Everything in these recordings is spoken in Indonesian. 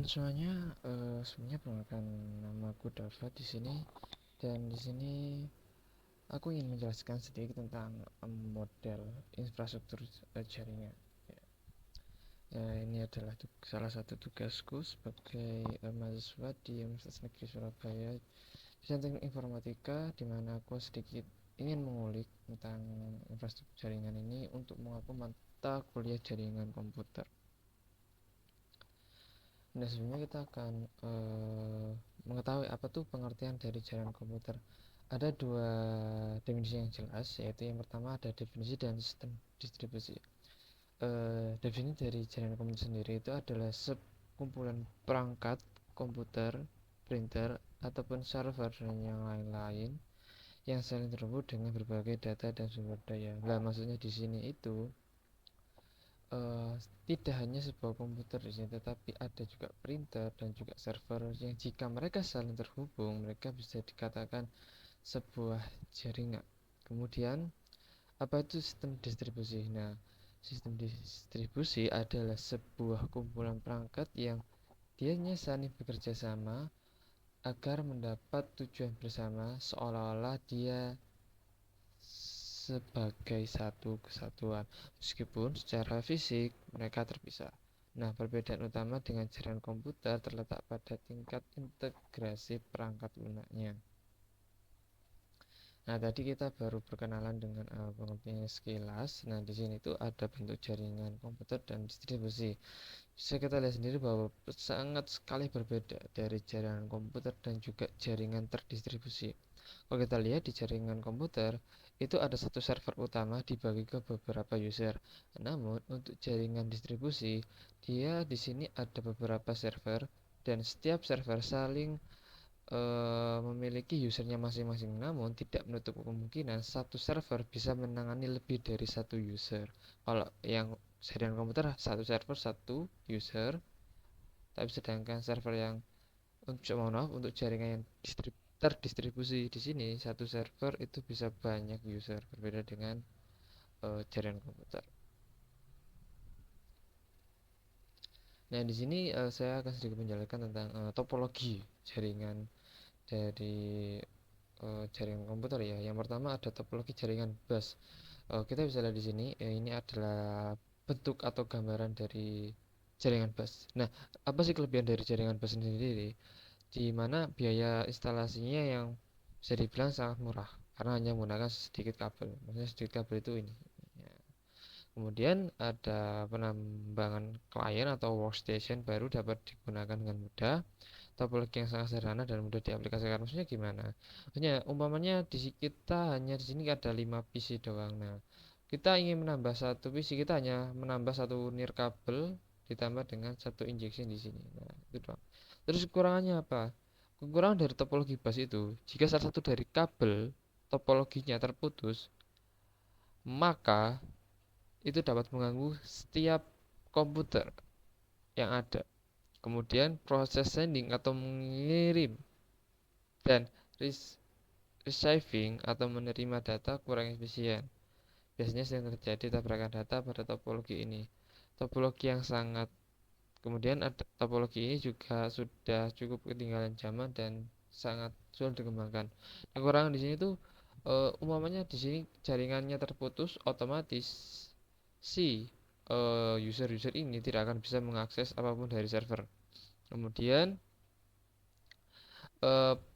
teman-teman semuanya, semuanya perkenalkan, nama aku Dava di sini, dan di sini aku ingin menjelaskan sedikit tentang model infrastruktur jaringan. Ini adalah salah satu tugasku sebagai mahasiswa di Universitas Negeri Surabaya di Sains Informatika, di mana aku sedikit ingin mengulik tentang infrastruktur jaringan ini untuk mengaku mata kuliah jaringan komputer. Nah, sebelumnya kita akan mengetahui apa tuh pengertian dari jaringan komputer. Ada dua definisi yang jelas, yaitu yang pertama ada definisi dan sistem distribusi. Definisi dari jaringan komputer sendiri itu adalah sekumpulan perangkat komputer, printer, ataupun server dan yang lain-lain yang saling terhubung dengan berbagai data dan sumber daya. Nah, maksudnya di sini itu uh, tidak hanya sebuah komputer di sini, tetapi ada juga printer dan juga server yang jika mereka saling terhubung, mereka bisa dikatakan sebuah jaringan. Kemudian, apa itu sistem distribusi? Nah, sistem distribusi adalah sebuah kumpulan perangkat yang dianya saling bekerja sama agar mendapat tujuan bersama, seolah-olah dia sebagai satu kesatuan, meskipun secara fisik mereka terpisah. Nah, perbedaan utama dengan jaringan komputer terletak pada tingkat integrasi perangkat lunaknya. Nah, tadi kita baru perkenalan dengan pengertiannya sekilas. Nah, di sini tuh ada bentuk jaringan komputer dan distribusi. Bisa kita lihat sendiri bahwa sangat sekali berbeda dari jaringan komputer dan juga jaringan terdistribusi. Kalau kita lihat di jaringan komputer, itu ada satu server utama dibagi ke beberapa user. Namun, untuk jaringan distribusi, dia di sini ada beberapa server dan setiap server saling memiliki usernya masing-masing. Namun, tidak menutup kemungkinan satu server bisa menangani lebih dari satu user. Kalau yang jaringan komputer satu server satu user, tapi sedangkan server yang untuk jaringan yang terdistribusi di sini satu server itu bisa banyak user, berbeda dengan jaringan komputer. Nah, di sini saya akan sedikit menjelaskan tentang topologi jaringan dari jaringan komputer ya. Yang pertama ada topologi jaringan bus. Kita bisa lihat di sini, ini adalah bentuk atau gambaran dari jaringan bus. Nah, apa sih kelebihan dari jaringan bus sendiri? Di mana biaya instalasinya yang bisa dibilang sangat murah karena hanya menggunakan sedikit kabel. Maksudnya sedikit kabel itu ini. Ya. Kemudian ada penambangan klien atau workstation baru dapat digunakan dengan mudah. Topologi yang sangat sederhana dan mudah diaplikasikan. Maksudnya gimana? Maksudnya umpamanya kita hanya di sini ada 5 PC doang. Nah, kita ingin menambah satu PC, kita hanya menambah satu nir kabel ditambah dengan satu injection di sini. Nah, itu doang. Terus kekurangannya apa? Kekurangan dari topologi bus itu, jika salah satu dari kabel topologinya terputus, maka itu dapat mengganggu setiap komputer yang ada. Kemudian proses sending atau mengirim dan receiving atau menerima data kurang efisien. Biasanya sering terjadi tabrakan data pada topologi ini. Topologi yang sangat Kemudian ada topologi ini juga sudah cukup ketinggalan zaman dan sangat sulit dikembangkan. Kekurangan di sini tuh umpamanya di sini jaringannya terputus, otomatis si user-user ini tidak akan bisa mengakses apapun dari server. Kemudian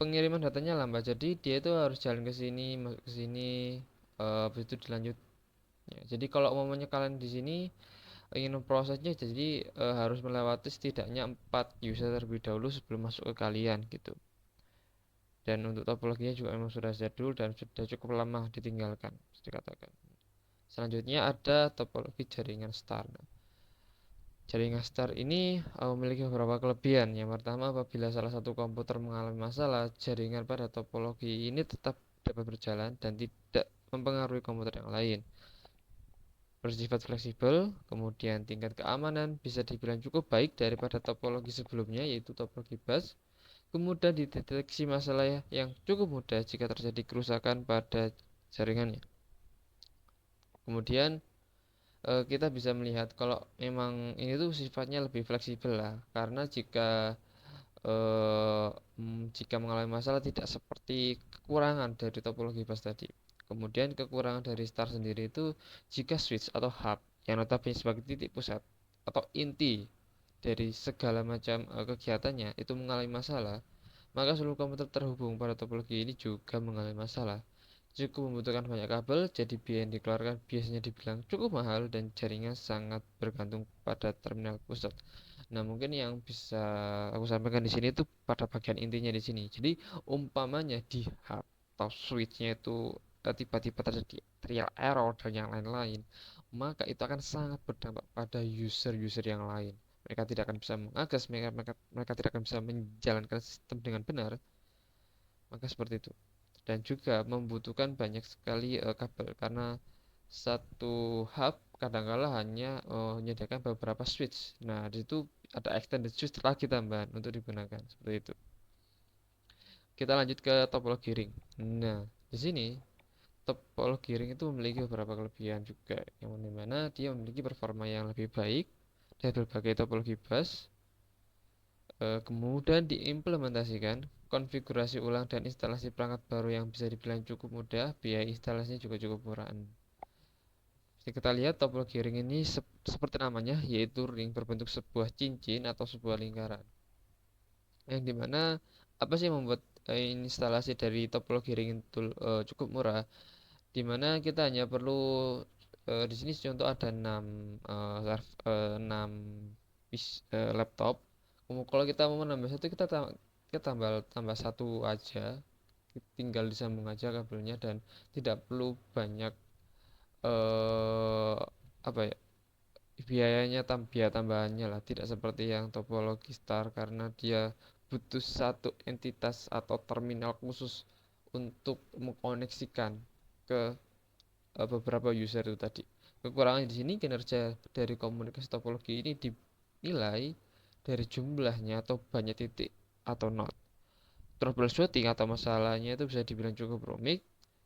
pengiriman datanya lambat, jadi dia itu harus jalan ke sini, masuk ke sini, habis itu dilanjut. Ya, jadi kalau umpamanya kalian di sini ingin memprosesnya, jadi harus melewati setidaknya 4 user terlebih dahulu sebelum masuk ke kalian gitu. Dan untuk topologinya juga memang sudah jadul dan sudah cukup lama ditinggalkan, bisa dikatakan. Selanjutnya ada topologi jaringan star. Jaringan star ini memiliki beberapa kelebihan. Yang pertama, apabila salah satu komputer mengalami masalah, jaringan pada topologi ini tetap dapat berjalan dan tidak mempengaruhi komputer yang lain. Bersifat fleksibel, kemudian tingkat keamanan bisa dibilang cukup baik daripada topologi sebelumnya, yaitu topologi bus. Kemudian dideteksi masalah yang cukup mudah jika terjadi kerusakan pada jaringannya. Kemudian kita bisa melihat kalau memang ini tuh sifatnya lebih fleksibel lah, karena eh, jika mengalami masalah tidak seperti kekurangan dari topologi bus tadi. Kemudian kekurangan dari star sendiri itu jika switch atau hub yang notabene sebagai titik pusat atau inti dari segala macam kegiatannya itu mengalami masalah, maka seluruh komputer terhubung pada topologi ini juga mengalami masalah. Cukup membutuhkan banyak kabel, jadi biaya yang dikeluarkan biasanya dibilang cukup mahal dan jaringan sangat bergantung pada terminal pusat. Nah, mungkin yang bisa aku sampaikan di sini itu pada bagian intinya di sini. Jadi, umpamanya di hub atau switchnya itu tiba-tiba terjadi trial error dan yang lain-lain, maka itu akan sangat berdampak pada user-user yang lain. Mereka tidak akan bisa mengakses, mereka tidak akan bisa menjalankan sistem dengan benar, maka seperti itu. Dan juga membutuhkan banyak sekali kabel karena satu hub kadangkala hanya menyediakan beberapa switch. Nah, di situ ada extended switch lagi tambahan untuk digunakan seperti itu. Kita lanjut ke topologi ring. Nah, di sini topologi ring itu memiliki beberapa kelebihan juga, yang mana dia memiliki performa yang lebih baik dari berbagai topologi bus. Kemudian diimplementasikan konfigurasi ulang dan instalasi perangkat baru yang bisa dibilang cukup mudah, biaya instalasinya juga cukup murah. Jadi kita lihat topologi ring ini seperti namanya, yaitu ring berbentuk sebuah cincin atau sebuah lingkaran. Yang dimana apa sih yang membuat instalasi dari topologi ring itu cukup murah? Dimana kita hanya perlu di sini contoh ada 6 6 laptop. Kalau kita mau menambah satu, kita tambah satu aja, tinggal disambung aja kabelnya dan tidak perlu banyak eh apa ya, biaya tambahannya lah, tidak seperti yang topologi star karena dia butuh satu entitas atau terminal khusus untuk mengkoneksikan ke beberapa user itu tadi. Kekurangannya di sini kinerja dari komunikasi topologi ini dinilai dari jumlahnya atau banyak titik atau node. Troubleshooting atau masalahnya itu bisa dibilang cukup rumit.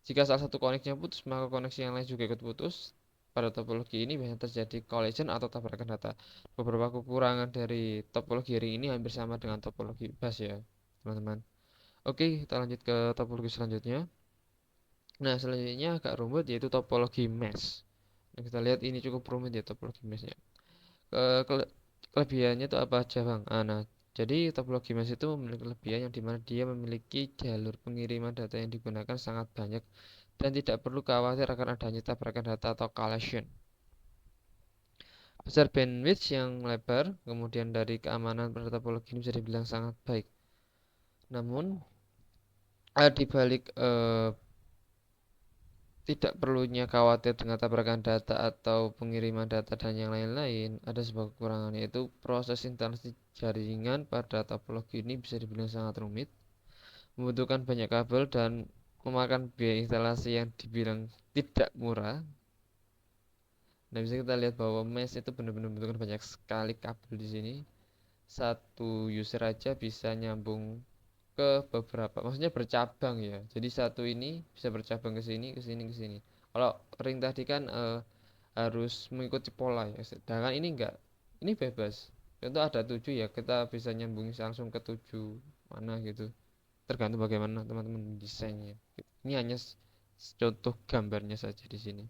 Jika salah satu koneksinya putus, maka koneksi yang lain juga ikut putus. Pada topologi ini biasanya terjadi collision atau tabrakan data. Beberapa kekurangan dari topologi ring ini hampir sama dengan topologi bus ya, teman-teman. Oke, kita lanjut ke topologi selanjutnya. Nah, selanjutnya agak rumit yaitu topologi mesh. Nah, kita lihat ini cukup rumit ya topologi meshnya. Kelebihannya itu apa aja, Bang? Nah, jadi topologi mesh itu memiliki kelebihan yang dimana dia memiliki jalur pengiriman data yang digunakan sangat banyak dan tidak perlu khawatir akan adanya tabrakan data atau collision. Besar bandwidth yang lebar, kemudian dari keamanan pada topologi ini bisa dibilang sangat baik. Namun, di balik tidak perlunya khawatir dengan tabrakan data atau pengiriman data dan yang lain-lain, ada sebuah kekurangan yaitu proses instalasi jaringan pada topologi ini bisa dibilang sangat rumit, membutuhkan banyak kabel dan memakan biaya instalasi yang dibilang tidak murah. Nah, bisa kita lihat bahwa mesh itu benar-benar membutuhkan banyak sekali kabel di sini. Satu user aja bisa nyambung ke beberapa, maksudnya bercabang ya. Jadi satu ini bisa bercabang ke sini, ke sini, ke sini. Kalau ring tadi kan harus mengikuti pola ya. Sedangkan ini enggak. Ini bebas. Contoh ada 7 ya, kita bisa nyambung langsung ke 7 mana gitu. Tergantung bagaimana teman-teman desainnya. Ini hanya contoh gambarnya saja di sini.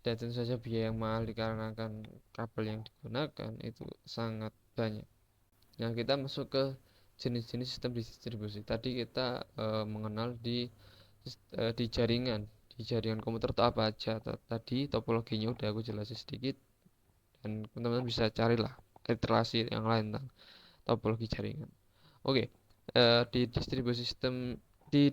Dan tentu saja biaya yang mahal dikarenakan kabel yang digunakan itu sangat banyak. Nah, kita masuk ke jenis-jenis sistem distribusi. Tadi kita mengenal di jaringan. Di jaringan komputer itu apa aja. Tadi topologinya udah aku jelasin sedikit dan teman-teman bisa carilah literasi yang lain tentang topologi jaringan. Oke, di distribusi sistem di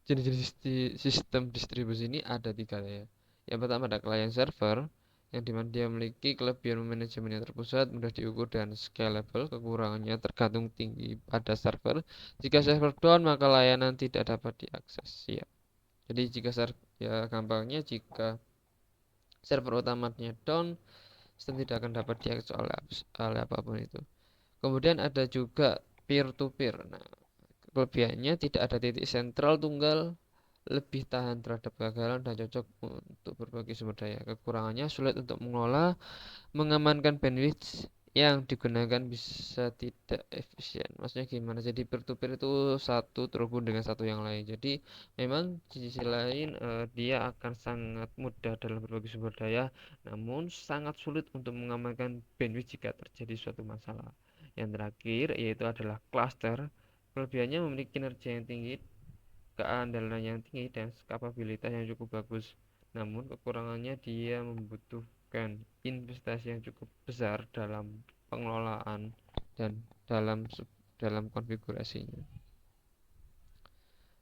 jenis-jenis sistem distribusi ini ada tiga ya. Yang pertama ada client server, yang dimana dia memiliki kelebihan manajemen yang terpusat, mudah diukur dan scalable. Kekurangannya tergantung tinggi pada server. Jika server down, maka layanan tidak dapat diakses. Ya, jadi jika ya gampangnya jika server utamanya down, sistem tidak akan dapat diakses oleh apapun itu. Kemudian ada juga peer to peer. Nah, kelebihannya tidak ada titik sentral tunggal lebih tahan terhadap kegagalan dan cocok untuk berbagi sumber daya. Kekurangannya sulit untuk mengelola, mengamankan bandwidth yang digunakan bisa tidak efisien. Maksudnya gimana? Jadi peer-to-peer itu satu terhubung dengan satu yang lain. Jadi memang di sisi lain dia akan sangat mudah dalam berbagi sumber daya, namun sangat sulit untuk mengamankan bandwidth jika terjadi suatu masalah. Yang terakhir yaitu adalah cluster. Kelebihannya memiliki kinerja yang tinggi, keandalan yang tinggi, dan kapabilitas yang cukup bagus. Namun kekurangannya dia membutuhkan investasi yang cukup besar dalam pengelolaan dan dalam konfigurasinya.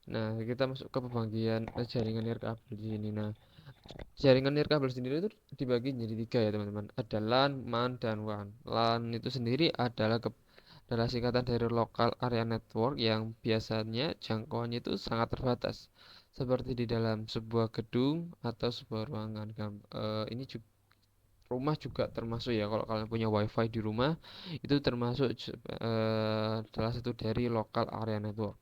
Nah, kita masuk ke pembagian jaringan nirkabel di sini. Nah, jaringan nirkabel sendiri itu dibagi menjadi tiga ya teman-teman. Ada LAN, MAN, dan WAN. LAN itu sendiri adalah singkatan dari Local Area Network yang biasanya jangkauannya itu sangat terbatas, seperti di dalam sebuah gedung atau sebuah ruangan. Ini juga rumah juga termasuk ya, kalau kalian punya WiFi di rumah itu termasuk salah satu dari Local Area Network.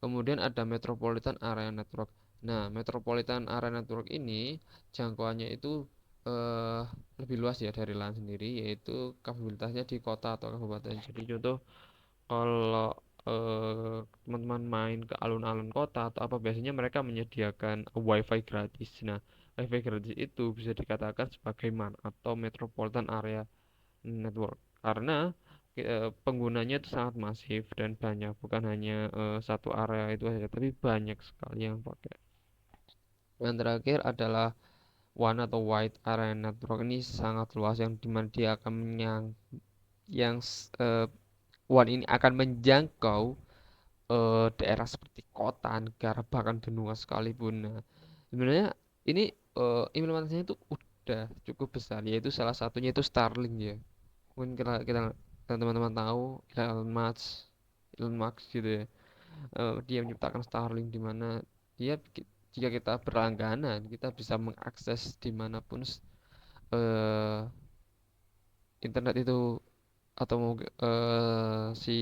Kemudian ada Metropolitan Area Network. Nah, Metropolitan Area Network ini jangkauannya itu eh, lebih luas ya dari LAN sendiri, yaitu kapabilitasnya di kota atau kabupaten. Jadi contoh, kalau teman-teman main ke alun-alun kota atau apa, biasanya mereka menyediakan WiFi gratis. Nah, WiFi gratis itu bisa dikatakan sebagai MAN atau Metropolitan Area Network, karena penggunanya itu sangat masif dan banyak, bukan hanya satu area itu saja, tapi banyak sekali yang pakai. Yang terakhir adalah WAN atau Wide Area Network. Ini sangat luas yang dimana dia akan yang WAN ini akan menjangkau daerah seperti kota, negara, bahkan benua sekalipun. Nah, sebenarnya ini implementasinya itu udah cukup besar, yaitu salah satunya itu Starlink ya. Mungkin kita teman-teman tahu Elon Musk gitu ya. Dia menciptakan Starlink di mana dia jika kita berlangganan kita bisa mengakses dimanapun eh, internet itu, atau si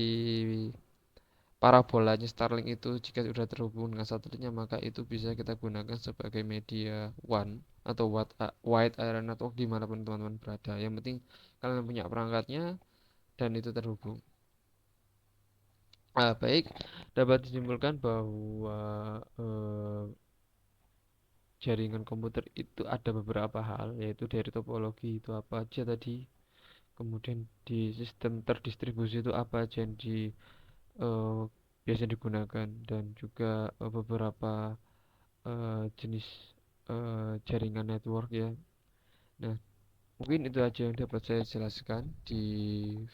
parabolanya Starlink itu jika sudah terhubung dengan satelitnya, maka itu bisa kita gunakan sebagai media WAN atau wide area network dimanapun teman-teman berada. Yang penting kalian punya perangkatnya dan itu terhubung. Baik, dapat disimpulkan bahwa jaringan komputer itu ada beberapa hal, yaitu dari topologi itu apa aja tadi, kemudian di sistem terdistribusi itu apa aja yang eh, biasa digunakan, dan juga beberapa jenis jaringan network ya. Nah, mungkin itu aja yang dapat saya jelaskan di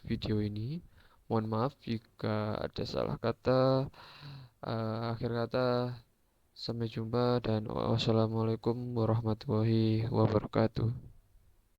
video ini. Mohon maaf jika ada salah kata. Akhir kata, sampai jumpa dan wassalamualaikum warahmatullahi wabarakatuh.